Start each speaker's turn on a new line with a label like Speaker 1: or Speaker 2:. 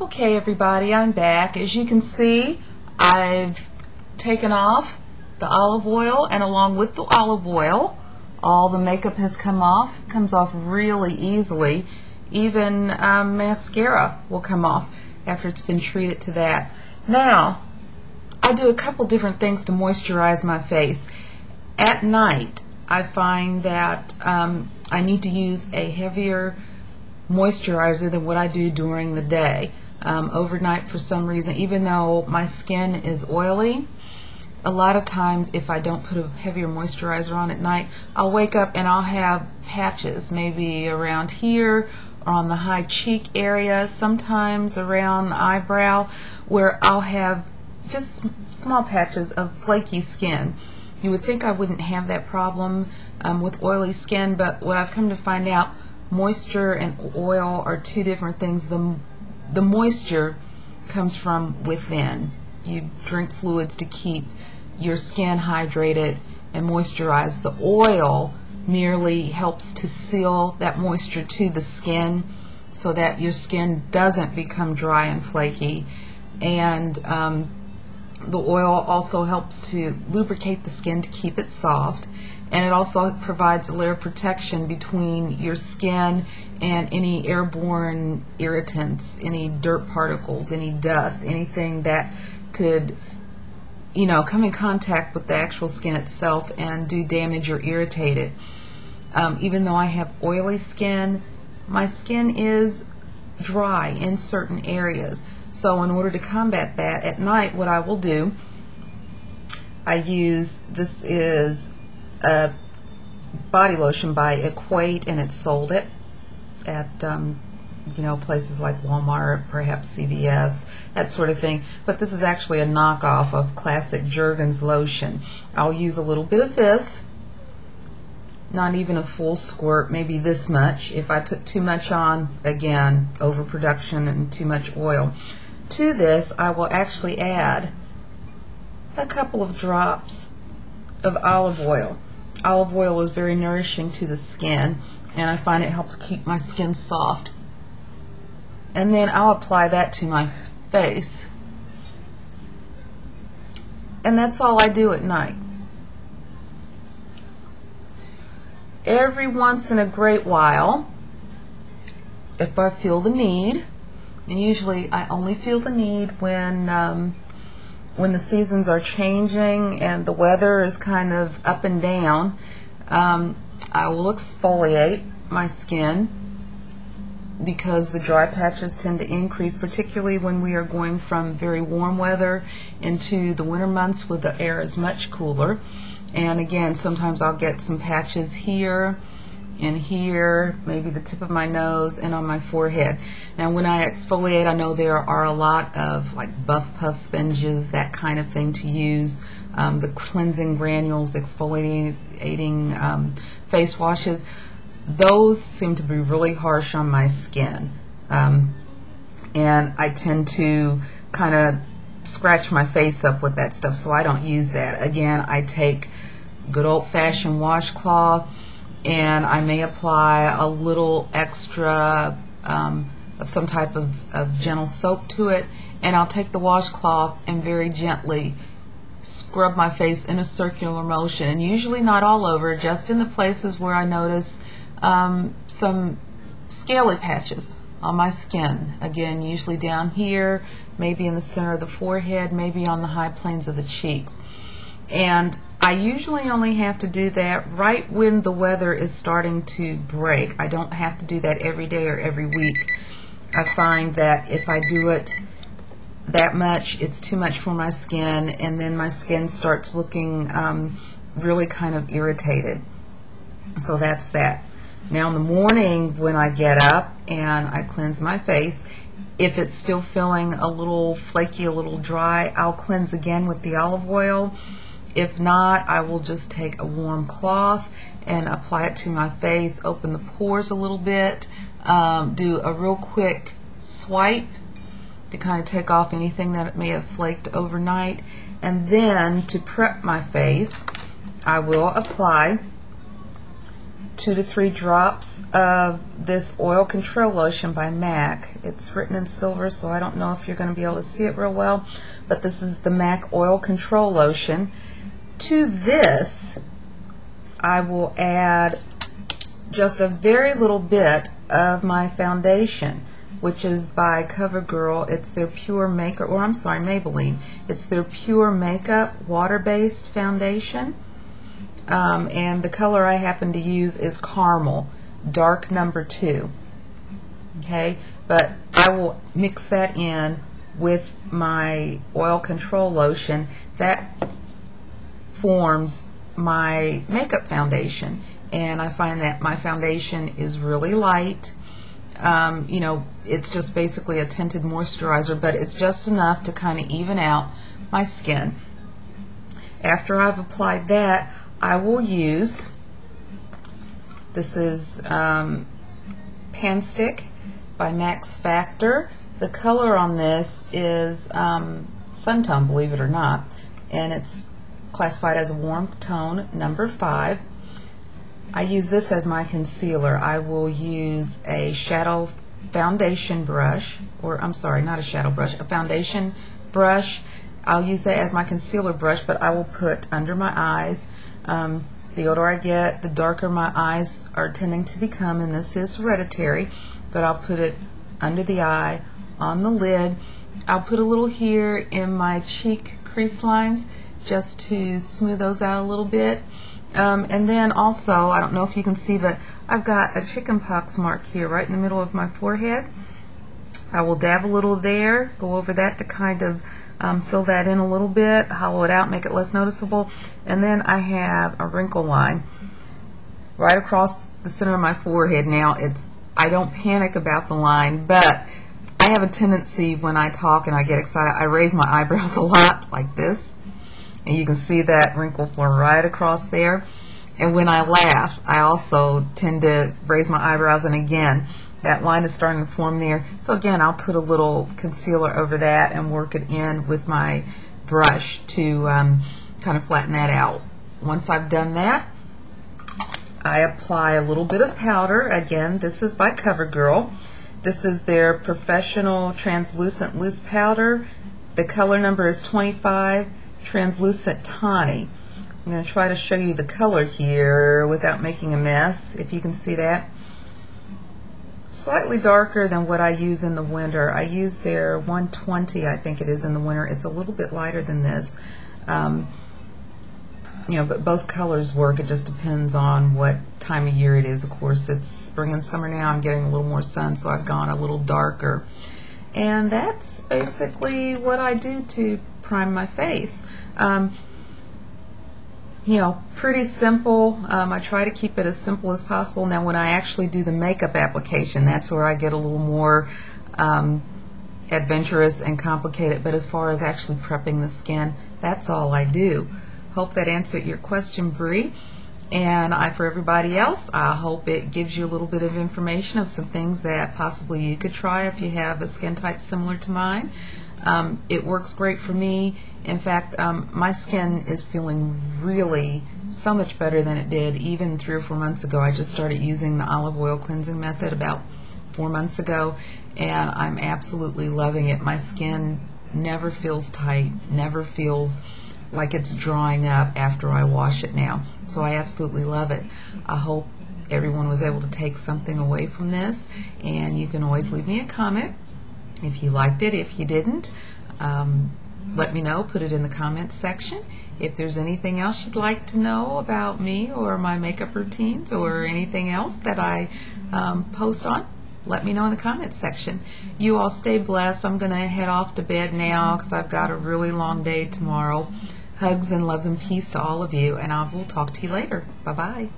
Speaker 1: Okay everybody, I'm back. As you can see, I've taken off the olive oil, and along with the olive oil, all the makeup has come off. It comes off really easily. Even mascara will come off after it's been treated to that. Now, I do a couple different things to moisturize my face. At night, I find that I need to use a heavier moisturizer than what I do during the day. Overnight, for some reason, even though my skin is oily, a lot of times if I don't put a heavier moisturizer on at night, I'll wake up and I'll have patches, maybe around here or on the high cheek area, sometimes around the eyebrow, where I'll have just small patches of flaky skin. You would think I wouldn't have that problem with oily skin, but what I've come to find out, moisture and oil are two different things. The moisture comes from within. You drink fluids to keep your skin hydrated and moisturized. The oil merely helps to seal that moisture to the skin so that your skin doesn't become dry and flaky. And the oil also helps to lubricate the skin to keep it soft, and it also provides a layer of protection between your skin and any airborne irritants, any dirt particles, any dust, anything that could, come in contact with the actual skin itself and do damage or irritate it. Even though I have oily skin, my skin is dry in certain areas. So in order to combat that, at night what I will do, I use, this is a body lotion by Equate, and it's sold at places like Walmart, perhaps CVS, that sort of thing. But this is actually a knockoff of classic Jergens lotion. I'll use a little bit of this, not even a full squirt, maybe this much. If I put too much on, again, overproduction and too much oil. To this, I will actually add a couple of drops of olive oil. Olive oil is very nourishing to the skin, and I find it helps keep my skin soft. And then I'll apply that to my face. And that's all I do at night. Every once in a great while, if I feel the need, and usually I only feel the need when the seasons are changing and the weather is kind of up and down, I will exfoliate my skin, because the dry patches tend to increase, particularly when we are going from very warm weather into the winter months where the air is much cooler. And again, sometimes I'll get some patches here and here, maybe the tip of my nose and on my forehead. Now when I exfoliate, I know there are a lot of like Buff Puff sponges, that kind of thing to use, the cleansing granules, the exfoliating face washes. Those seem to be really harsh on my skin, and I tend to kind of scratch my face up with that stuff, so I don't use that. Again, I take good old-fashioned washcloth, and I may apply a little extra of some type of gentle soap to it, and I'll take the washcloth and very gently scrub my face in a circular motion, and usually not all over, just in the places where I notice some scaly patches on my skin. Again, usually down here, maybe in the center of the forehead, maybe on the high planes of the cheeks. And I usually only have to do that right when the weather is starting to break. I don't have to do that every day or every week. I find that if I do it that much, it's too much for my skin, and then my skin starts looking really kind of irritated. So that's that. Now in the morning when I get up and I cleanse my face, if it's still feeling a little flaky, a little dry, I'll cleanse again with the olive oil. If not, I will just take a warm cloth and apply it to my face, open the pores a little bit, do a real quick swipe to kind of take off anything that may have flaked overnight. And then to prep my face, I will apply 2 to 3 drops of this oil control lotion by MAC. It's written in silver, so I don't know if you're going to be able to see it real well, but this is the MAC oil control lotion. To this, I will add just a very little bit of my foundation, which is by CoverGirl. It's their Pure Makeup, or I'm sorry, Maybelline. It's their Pure Makeup water-based foundation. And the color I happen to use is Caramel, dark number 2. Okay, but I will mix that in with my oil control lotion. That forms my makeup foundation, and I find that my foundation is really light. You know, it's just basically a tinted moisturizer, but it's just enough to kind of even out my skin. After I've applied that, I will use, this is Pan Stick by Max Factor. The color on this is Sun Tone, believe it or not, and it's classified as a warm tone, number 5. I use this as my concealer. I will use a shadow foundation brush, or I'm sorry, not a shadow brush, a foundation brush. I'll use that as my concealer brush, but I will put under my eyes. The older I get, the darker my eyes are tending to become, and this is hereditary, but I'll put it under the eye, on the lid. I'll put a little here in my cheek crease lines just to smooth those out a little bit. And then also, I don't know if you can see, but I've got a chickenpox mark here right in the middle of my forehead. I will dab a little there, go over that to kind of fill that in a little bit, hollow it out, make it less noticeable. And then I have a wrinkle line right across the center of my forehead. Now, I don't panic about the line, but I have a tendency when I talk and I get excited, I raise my eyebrows a lot like this. And you can see that wrinkle form right across there. And when I laugh, I also tend to raise my eyebrows, and again, that line is starting to form there. So again, I'll put a little concealer over that and work it in with my brush to kind of flatten that out. Once I've done that, I apply a little bit of powder. Again, this is by CoverGirl. This is their Professional Translucent Loose Powder. The color number is 25, Translucent Tawny. I'm going to try to show you the color here without making a mess, if you can see that. Slightly darker than what I use in the winter. I use their 120, I think it is, in the winter. It's a little bit lighter than this. You know, but both colors work. It just depends on what time of year it is. Of course, it's spring and summer now. I'm getting a little more sun, so I've gone a little darker. And that's basically what I do to prime my face. You know, pretty simple. I try to keep it as simple as possible. Now, when I actually do the makeup application, that's where I get a little more adventurous and complicated. But as far as actually prepping the skin, that's all I do. Hope that answered your question, Bree. And for everybody else, I hope it gives you a little bit of information of some things that possibly you could try if you have a skin type similar to mine. It works great for me. In fact, my skin is feeling really so much better than it did even 3 or 4 months ago. I just started using the olive oil cleansing method about 4 months ago, and I'm absolutely loving it. My skin never feels tight, never feels like it's drying up after I wash it now. So I absolutely love it. I hope everyone was able to take something away from this, and you can always leave me a comment if you liked it. If you didn't, let me know. Put it in the comments section. If there's anything else you'd like to know about me or my makeup routines or anything else that I post on, let me know in the comments section. You all stay blessed. I'm going to head off to bed now because I've got a really long day tomorrow. Hugs and love and peace to all of you, and I will talk to you later. Bye-bye.